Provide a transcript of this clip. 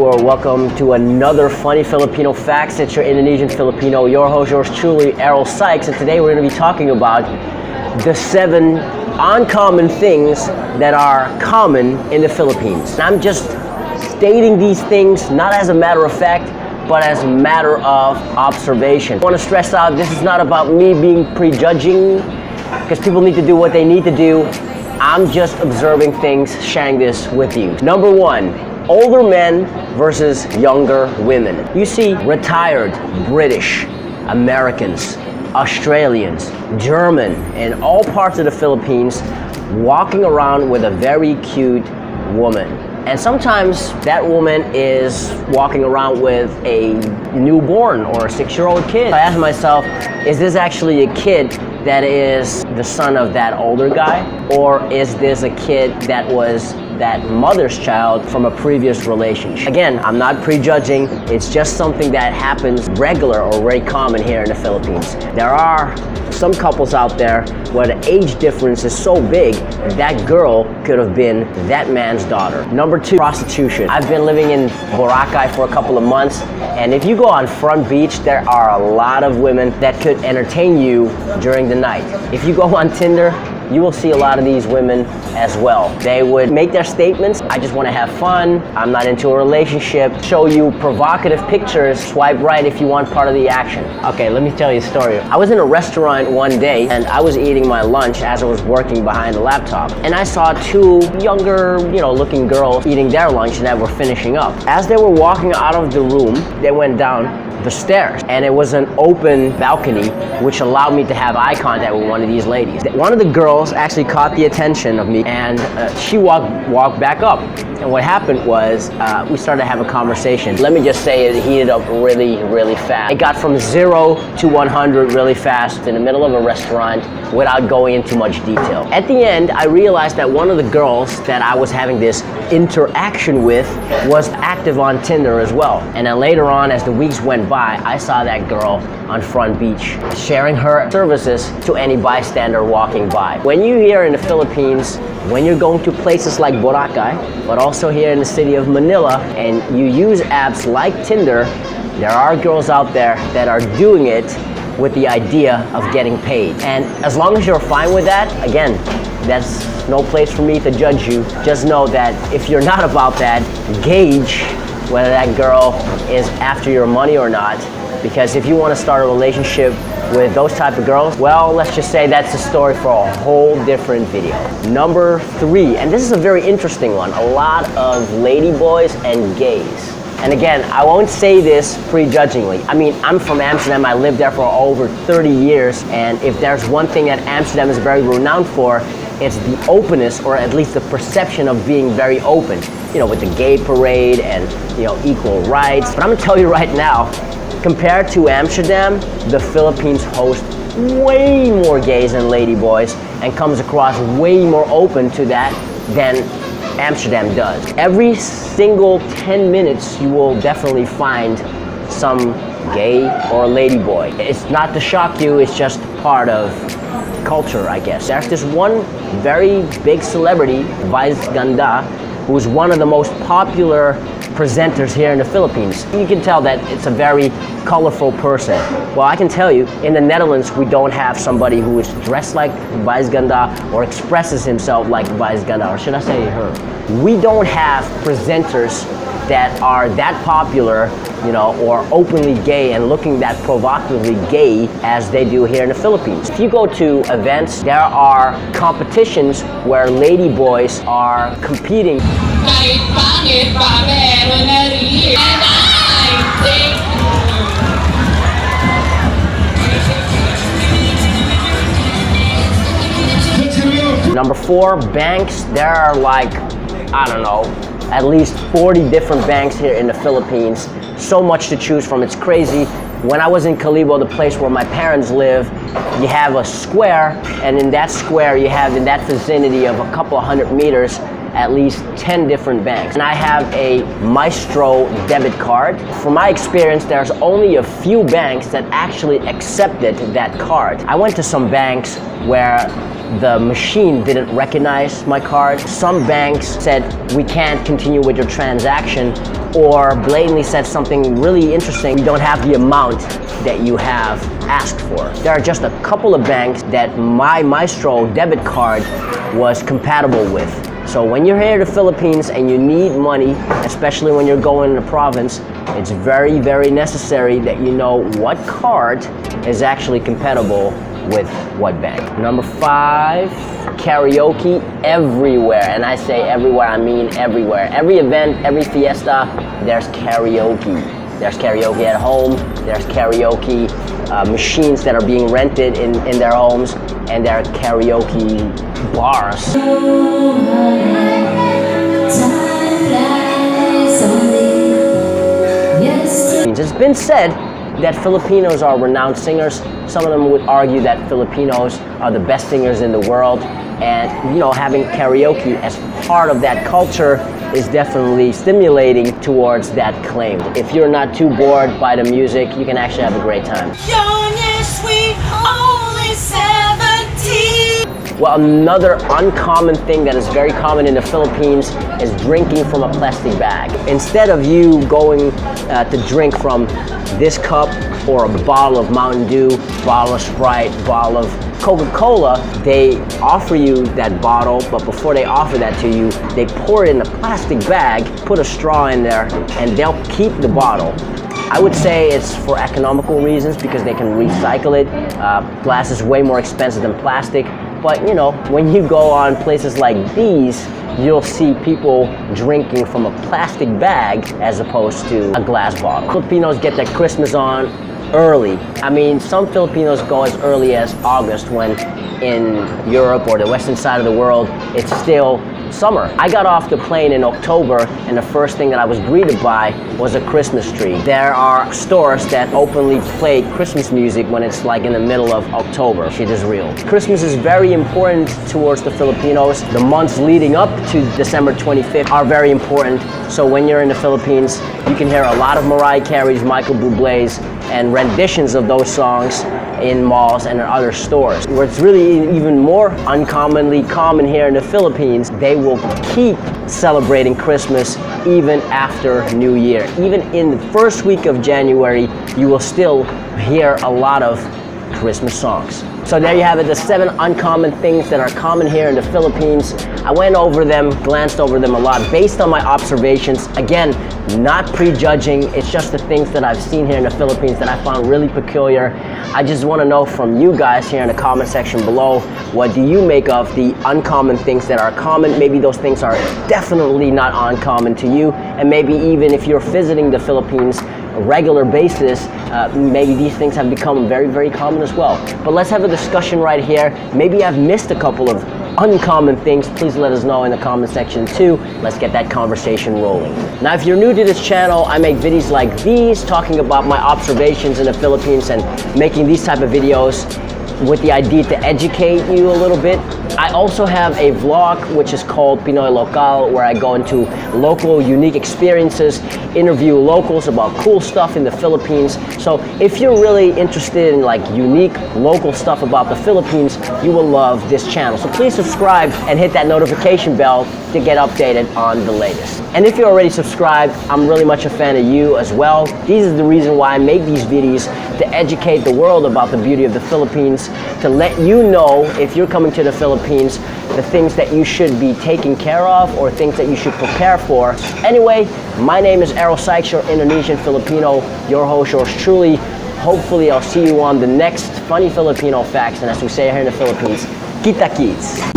or welcome to another funny Filipino facts. It's your Indonesian Filipino, your host, yours truly, Errol Sykes, and today we're going to be talking about the 7 uncommon things that are common in the Philippines. And I'm just stating these things not as a matter of fact, but as a matter of observation. I want to stress out, this is not about me being prejudging, because people need to do what they need to do. I'm just observing things, sharing this with you. Number 1. Older men versus younger women. You see retired British, Americans, Australians, German, and all parts of the Philippines walking around with a very cute woman. And sometimes that woman is walking around with a newborn or a 6-year-old kid. I ask myself, is this actually a kid that is the son of that older guy? Or is this a kid that was that mother's child from a previous relationship? Again, I'm not prejudging. It's just something that happens regular or very common here in the Philippines. There are some couples out there where the age difference is so big that girl could have been that man's daughter. Number 2, prostitution. I've been living in Boracay for a couple of months, and if you go on Front Beach, there are a lot of women that could entertain you during the night. If you go on Tinder, you will see a lot of these women as well. They would make their statements, I just want to have fun, I'm not into a relationship, show you provocative pictures, swipe right if you want part of the action. Okay, let me tell you a story. I was in a restaurant one day and I was eating my lunch as I was working behind the laptop, and I saw 2 younger, looking girls eating their lunch that were finishing up. As they were walking out of the room, they went down the stairs, and it was an open balcony which allowed me to have eye contact with one of these ladies. One of the girls actually caught the attention of me, and she walked back up, and what happened was we started to have a conversation. Let me just say it heated up really fast. It got from 0 to 100 really fast in the middle of a restaurant without going into much detail. At the end, I realized that one of the girls that I was having this interaction with was active on Tinder as well. And then later on, as the weeks went by, I saw that girl on Front Beach sharing her services to any bystander walking by. When you here in the Philippines, when you're going to places like Boracay, but also here in the city of Manila, and you use apps like Tinder, there are girls out there that are doing it with the idea of getting paid. And as long as you're fine with that, again, that's no place for me to judge you. Just know that if you're not about that, gauge whether that girl is after your money or not. Because if you want to start a relationship with those type of girls, well, let's just say that's a story for a whole different video. Number 3, and this is a very interesting one, a lot of ladyboys and gays. And again, I won't say this prejudgingly. I mean, I'm from Amsterdam, I lived there for over 30 years, and if there's one thing that Amsterdam is very renowned for, it's the openness, or at least the perception of being very open. With the gay parade and, equal rights. But I'm gonna tell you right now, compared to Amsterdam, the Philippines hosts way more gays and ladyboys and comes across way more open to that than Amsterdam does. Every single 10 minutes, you will definitely find some gay or ladyboy. It's not to shock you, it's just part of culture, I guess. There's this one very big celebrity, Vice Ganda, who's one of the most popular presenters here in the Philippines. You can tell that it's a very colorful person. Well, I can tell you, in the Netherlands, we don't have somebody who is dressed like Vice Ganda or expresses himself like Vice Ganda, or should I say her. We don't have presenters that are that popular, or openly gay and looking that provocatively gay as they do here in the Philippines. If you go to events, there are competitions where ladyboys are competing. Number 4, banks. There are like, I don't know, at least 40 different banks here in the Philippines. So much to choose from, it's crazy. When I was in Kalibo, the place where my parents live, you have a square, and in that square you have, in that vicinity of a couple of 100 meters, at least 10 different banks. And I have a Maestro debit card. From my experience, there's only a few banks that actually accepted that card. I went to some banks where the machine didn't recognize my card. Some banks said, we can't continue with your transaction, or blatantly said something really interesting, we don't have the amount that you have asked for. There are just a couple of banks that my Maestro debit card was compatible with. So when you're here in the Philippines and you need money, especially when you're going to the province, it's very, very necessary that you know what card is actually compatible with what bank. Number 5, karaoke everywhere. And I say everywhere, I mean everywhere. Every event, every fiesta, there's karaoke. There's karaoke at home, there's karaoke machines that are being rented in their homes, and there are karaoke bars. It's been said that Filipinos are renowned singers. Some of them would argue that Filipinos are the best singers in the world, and you know, having karaoke as part of that culture is definitely stimulating towards that claim. If you're not too bored by the music, you can actually have a great time. Young and sweet, only 17. Well, another uncommon thing that is very common in the Philippines is drinking from a plastic bag. Instead of you going to drink from this cup or a bottle of Mountain Dew, bottle of Sprite, bottle of Coca-Cola, they offer you that bottle, but before they offer that to you, they pour it in a plastic bag, put a straw in there, and they'll keep the bottle. I would say it's for economical reasons because they can recycle it. Glass is way more expensive than plastic, but you know, when you go on places like these, you'll see people drinking from a plastic bag as opposed to a glass bottle. Filipinos get their Christmas on early. I mean, some Filipinos go as early as August, when in Europe or the western side of the world, it's still summer. I got off the plane in October, and the first thing that I was greeted by was a Christmas tree. There are stores that openly play Christmas music when it's like in the middle of October. Shit is real. Christmas is very important towards the Filipinos. The months leading up to December 25th are very important. So when you're in the Philippines, you can hear a lot of Mariah Carey's, Michael Bublé's, and renditions of those songs in malls and in other stores. Where it's really even more uncommonly common here in the Philippines, they will keep celebrating Christmas even after New Year. Even in the first week of January, you will still hear a lot of Christmas songs. So there you have it, the 7 uncommon things that are common here in the Philippines. I went over them, glanced over them a lot based on my observations. Again, not prejudging, it's just the things that I've seen here in the Philippines that I found really peculiar. I just want to know from you guys here in the comment section below, what do you make of the uncommon things that are common? Maybe those things are definitely not uncommon to you, and maybe even if you're visiting the Philippines a regular basis, maybe these things have become very, very common as well. But let's have a discussion right here. Maybe I've missed a couple of uncommon things. Please let us know in the comment section too. Let's get that conversation rolling. Now, if you're new to this channel, I make videos like these talking about my observations in the Philippines and making these type of videos with the idea to educate you a little bit. I also have a vlog which is called Pinoy Local, where I go into local unique experiences, interview locals about cool stuff in the Philippines. So if you're really interested in like unique local stuff about the Philippines, you will love this channel. So please subscribe and hit that notification bell to get updated on the latest. And if you're already subscribed, I'm really much a fan of you as well. This is the reason why I make these videos, to educate the world about the beauty of the Philippines, to let you know, if you're coming to the Philippines, the things that you should be taking care of or things that you should prepare for. Anyway, my name is Errol Sykes, your Indonesian Filipino, your host, yours truly. Hopefully I'll see you on the next Funny Filipino Facts, and as we say here in the Philippines, kita kits.